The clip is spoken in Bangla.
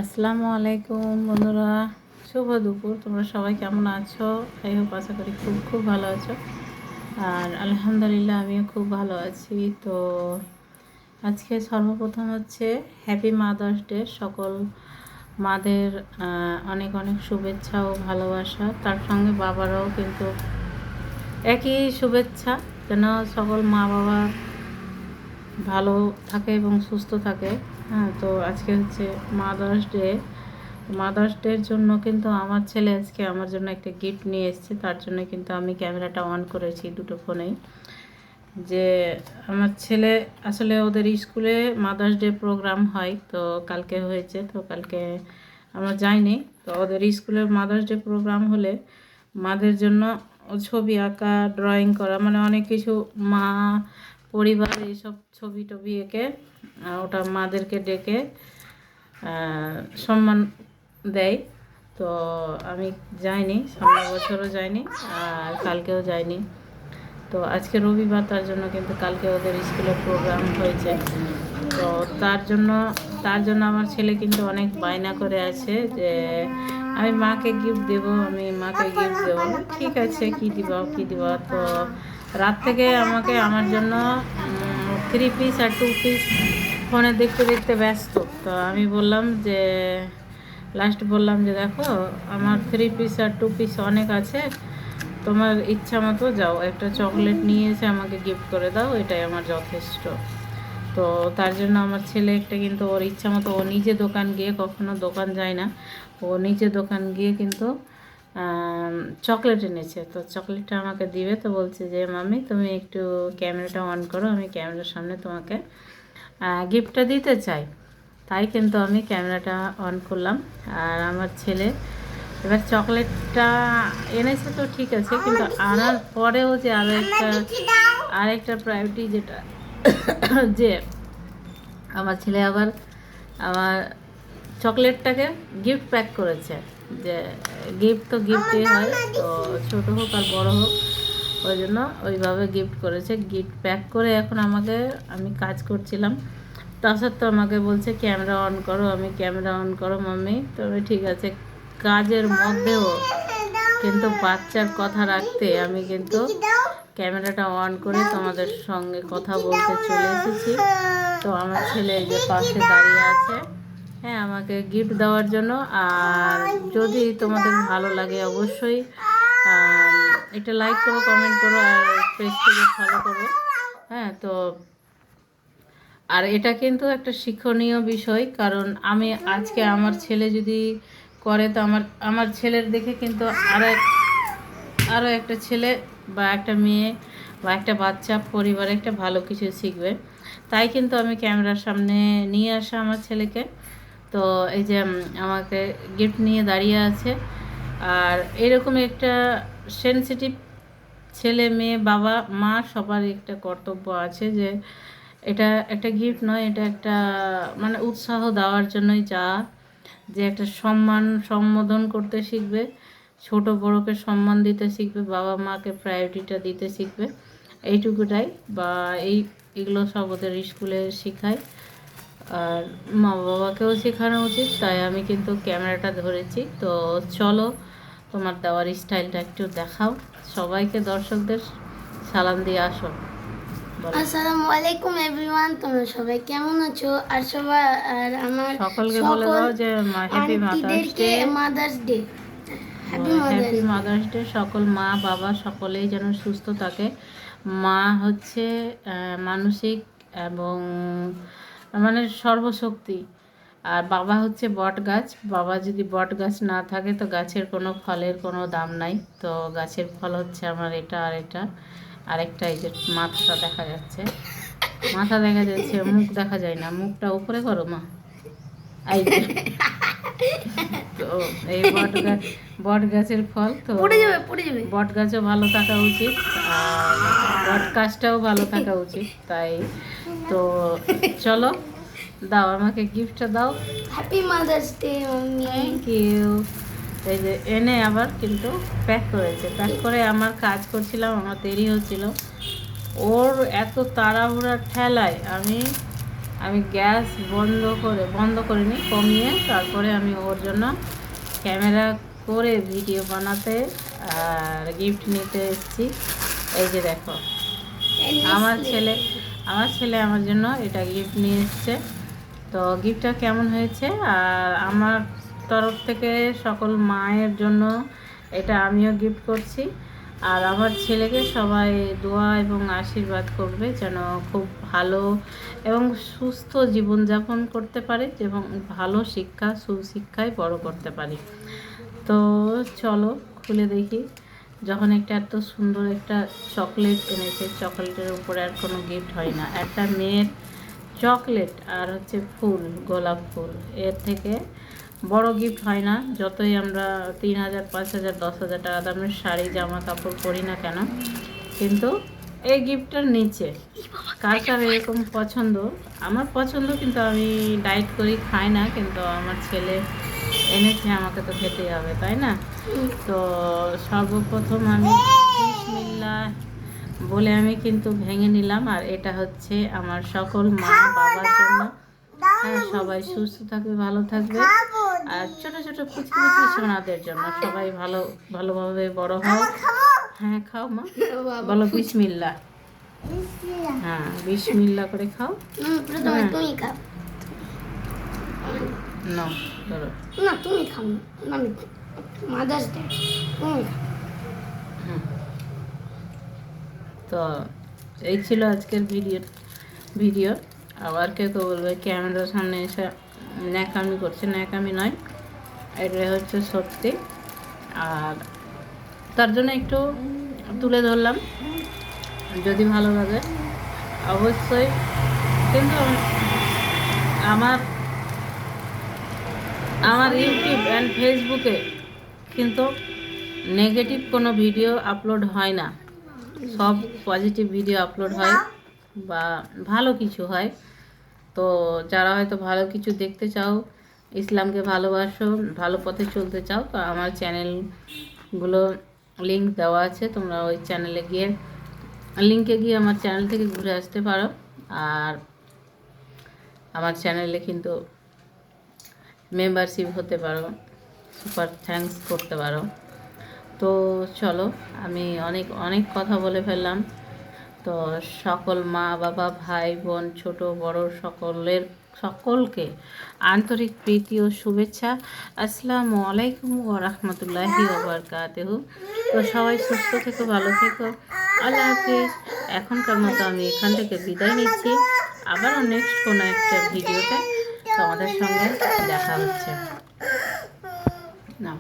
আসসালামু আলাইকুম বন্ধুরা, শুভ দুপুর। তোমরা সবাই কেমন আছো? আই হোপ আশা করি খুব খুব ভালো আছো। আর আলহামদুলিল্লাহ আমিও খুব ভালো আছি। তো আজকে সর্বপ্রথম হচ্ছে হ্যাপি মাদার্স ডে। সকল মাদের অনেক অনেক শুভেচ্ছা ও ভালোবাসা। তার সঙ্গে বাবারাও কিন্তু একই শুভেচ্ছা, যেন সকল মা বাবা ভালো থাকে এবং সুস্থ থাকে। হ্যাঁ, তো আজকে হচ্ছে মাদার্স ডে। মাদার্স ডের জন্য কিন্তু আমার ছেলে আজকে আমার জন্য একটা গিফট নিয়ে এসেছে। তার জন্য কিন্তু আমি ক্যামেরাটা অন করেছি দুটো ফোনেই। যে আমার ছেলে আসলে ওদের স্কুলে মাদার্স ডে প্রোগ্রাম হয়, তো কালকে হয়েছে, তো কালকে আমরা যাইনি। তো ওদের স্কুলে মাদার্স ডে প্রোগ্রাম হলে মাদের জন্য ছবি আঁকা, ড্রয়িং করা, মানে অনেক কিছু মা পরিবার এইসব ছবি টবি এঁকে ওটা মাদেরকে ডেকে সম্মান দেয়। তো আমি যাইনি, সামনের বছরও যাইনি আর কালকেও যাইনি। তো আজকে রবিবার, তার জন্য কিন্তু কালকে ওদের স্কুলে প্রোগ্রাম হয়েছে। তো তার জন্য আমার ছেলে কিন্তু অনেক বায়না করে আছে যে আমি মাকে গিফট দেবো, আমি মাকে গিফট দেবো। ঠিক আছে, কী দিবা। তো রাত থেকে আমার জন্য 3 পিস আর 2 পিস ফোনে দেখতে দেখতে ব্যস্ত। তো আমি বললাম যে বললাম যে দেখো, আমার 3 পিস আর 2 পিস অনেক আছে, তোমার ইচ্ছা মতো যাও, একটা চকলেট নিয়ে এসে আমাকে গিফট করে দাও, এটাই আমার যথেষ্ট। তো তার জন্য আমার ছেলে একটা কিন্তু ওর ইচ্ছা মতো ও নিজে দোকান গিয়ে, কখনো দোকান যায় না, ও নিজে দোকান গিয়ে কিন্তু চকলেট এনেছে। তো চকলেটটা আমাকে দিবে, তো বলছে যে মামি তুমি একটু ক্যামেরাটা অন করো, আমি ক্যামেরার সামনে তোমাকে গিফটটা দিতে চাই। তাই কিন্তু আমি ক্যামেরাটা অন করলাম। আর আমার ছেলে এবার চকলেটটা এনেছে, তো ঠিক আছে, কিন্তু আনার পরেও যে আরেকটা প্রায়োরিটি যেটা যে আমার ছেলে আবার আমার চকলেটটাকে গিফট প্যাক করেছে। যে গিফট তো গিফটই হয়, তো ছোটো হোক আর বড়ো হোক, ওই জন্য ওইভাবে গিফট করেছে। গিফট প্যাক করে এখন আমি কাজ করছিলাম, তার সত্ত্বেও আমাকে বলছে ক্যামেরা অন করো। আমি ক্যামেরা অন করো মাম্মি, তবে ঠিক আছে। কাজের মধ্যেও কিন্তু বাচ্চার কথা রাখতে আমি কিন্তু ক্যামেরাটা অন করে তোমাদের সঙ্গে কথা বলতে চলে এসেছি। তো আমার ছেলে এই যে পাশে দাঁড়িয়ে আছে, হ্যাঁ, আমাকে গিফট দেওয়ার জন্য। আর যদি তোমাদের ভালো লাগে অবশ্যই একটা লাইক করো, কমেন্ট করো আর পেজটাকে ফলো করো। হ্যাঁ, তো আর এটা কিন্তু একটা শিক্ষণীয় বিষয়, কারণ আমি আজকে আমার ছেলে যদি করে, তো আমার ছেলের দেখে কিন্তু আরও একটা ছেলে বা একটা মেয়ে বা একটা বাচ্চা পরিবারে একটা ভালো কিছু শিখবে। তাই কিন্তু আমি ক্যামেরার সামনে নিয়ে আসা আমার ছেলেকে। তো এই যে আমাকে গিফট নিয়ে দাঁড়িয়ে আছে। আর এরকম একটা সেনসিটিভ ছেলে মেয়ে বাবা মা সবারই একটা কর্তব্য আছে যে এটা একটা গিফট নয়, এটা একটা মানে উৎসাহ দেওয়ার জন্যই যে একটা সম্বোধন করতে শিখবে, ছোট বড়কে সম্মান দিতে শিখবে, বাবা মাকে প্রায়োরিটিটা দিতে শিখবে, এইটুকুটাই। বা এগুলো সব ওদের স্কুলে শেখায়, আর মা বাবাকেও শেখানো উচিত। তাই আমি কিন্তু ক্যামেরাটা ধরেছি। তো চলো, তোমার দেওয়ার স্টাইলটা একটু দেখাও, সবাইকে দর্শকদের সালাম দিয়ে আসো। আসসালামু আলাইকুম এভরিওয়ান, তোমরা সবাই কেমন আছো? আর আমার সকলকে বলে দাও যে happy mother's day. Happy mother's day. সকল মা বাবা সকলেই যেন সুস্থ থাকে। মা হচ্ছে মানসিক এবং মানে সর্বশক্তি, আর বাবা হচ্ছে বট গাছ। বাবা যদি বট গাছ না থাকে, তো গাছের কোনো ফলের কোনো দাম নাই। তো গাছের ফল হচ্ছে আমার এটা আর এটা। আরেকটা এই যে মাথা দেখা যাচ্ছে, মুখ দেখা যায় না, মুখটা উপরে করো মা। এই তো এই বট গাছের ফল, তো বট গাছও ভালো থাকা উচিত আর বট গাছটাও ভালো থাকা উচিত। তাই তো চলো, দাও আমাকে গিফটটা দাও। Happy mother's day mummy. Thank you. এই যে এনে আবার কিন্তু প্যাক করে আমার কাজ করছিলাম, আমার দেরি হচ্ছিল। ওর এত তাড়াহুড়ার ঠেলায় আমি আমি গ্যাস বন্ধ করিনি, কমিয়ে তারপরে আমি ওর জন্য ক্যামেরা করে ভিডিও বানাতে আর গিফট নিতে এসেছি। এই যে দেখো, আমার ছেলে আমার জন্য এটা গিফট নিয়ে এসছে। তো গিফটটা কেমন হয়েছে, আর আমার তরফ থেকে সকল মায়ের জন্য এটা আমিও গিফট করছি। আর আমার ছেলেকে সবাই দোয়া এবং আশীর্বাদ করবে যেন খুব ভালো এবং সুস্থ জীবনযাপন করতে পারে এবং ভালো সুশিক্ষায় বড় করতে পারি। তো চলো খুলে দেখি। যখন এত সুন্দর একটা চকলেট এনেছে, চকলেটের উপরে আর কোনো গিফট হয় না। একটা মেয়ের চকলেট আর হচ্ছে ফুল, গোলাপ ফুল, এর থেকে বড় গিফট হয় না। যতই আমরা 3,000, 5,000, 10,000 টাকা দামের শাড়ি জামা কাপড় পরি না কেন, কিন্তু এই গিফটটার নিচে কার কার এরকম পছন্দ। আমার পছন্দ, কিন্তু আমি ডায়েট করি, খাই না, কিন্তু আমার ছেলে এনেছে, আমাকে তো খেতেই হবে, তাই না? তো সর্বপ্রথম আমি বিসমিল্লাহ বলে আমি কিন্তু ভেঙে নিলাম। আর এটা হচ্ছে আমার সকল মা বাবার জন্য। হ্যাঁ, সবাই সুস্থ থাকবে, ভালো থাকবে। আর ছোট ছোট কুচি সোনাদের জন্য, সবাই ভালোভাবে বড় হও। হ্যাঁ খাও মা, বলো বিসমিল্লাহ। হ্যাঁ, বিসমিল্লাহ করে খাও। তুমি খাও নাও, ধরো। না, তুমি খাও না, মাদার্স ডে তুমি খাও। তো এই ছিল আজকের ভিডিও। আবার কেউ তো বলবে ক্যামেরার সামনে এসে ন্যাকামি করছে। ন্যাকামি নয়, এটা হচ্ছে সত্যি। আর তার জন্য একটু তুলে ধরলাম। যদি ভালো লাগে অবশ্যই, কিন্তু আমার ইউটিউব অ্যান্ড ফেসবুকে কিন্তু নেগেটিভ কোনো ভিডিও আপলোড হয় না, সব পজিটিভ ভিডিও আপলোড হয় বা ভালো কিছু হয়। তো যারা হয়তো ভালো কিছু দেখতে চাও, ইসলামকে ভালোবাসো, ভালো পথে চলতে চাও, তো আমার চ্যানেলগুলো লিংক দেওয়া আছে, তোমরা ওই লিংকে গিয়ে আমার চ্যানেল থেকে ঘুরে আসতে পারো। আর আমার চ্যানেলে কিন্তু মেম্বারশিপ হতে পারো, সুপার থ্যাঙ্কস করতে পারো। তো চলো, আমি অনেক কথা বলে ফেললাম। তো সকল মা বাবা, ভাই বোন, ছোট বড় সকলকে আন্তরিক প্রীতি ও শুভেচ্ছা। আসসালামু আলাইকুম ওয়া রাহমাতুল্লাহি ওয়া বারাকাতুহু। তো সবাই সুস্থ থেকো, ভালো থেকো, আল্লাহ হাফিজ। এখনকার মতো আমি এখান থেকে বিদায় নিচ্ছি। আবারও নেক্সট কোনো একটা ভিডিওতে তোমাদের সঙ্গে দেখা হচ্ছে না।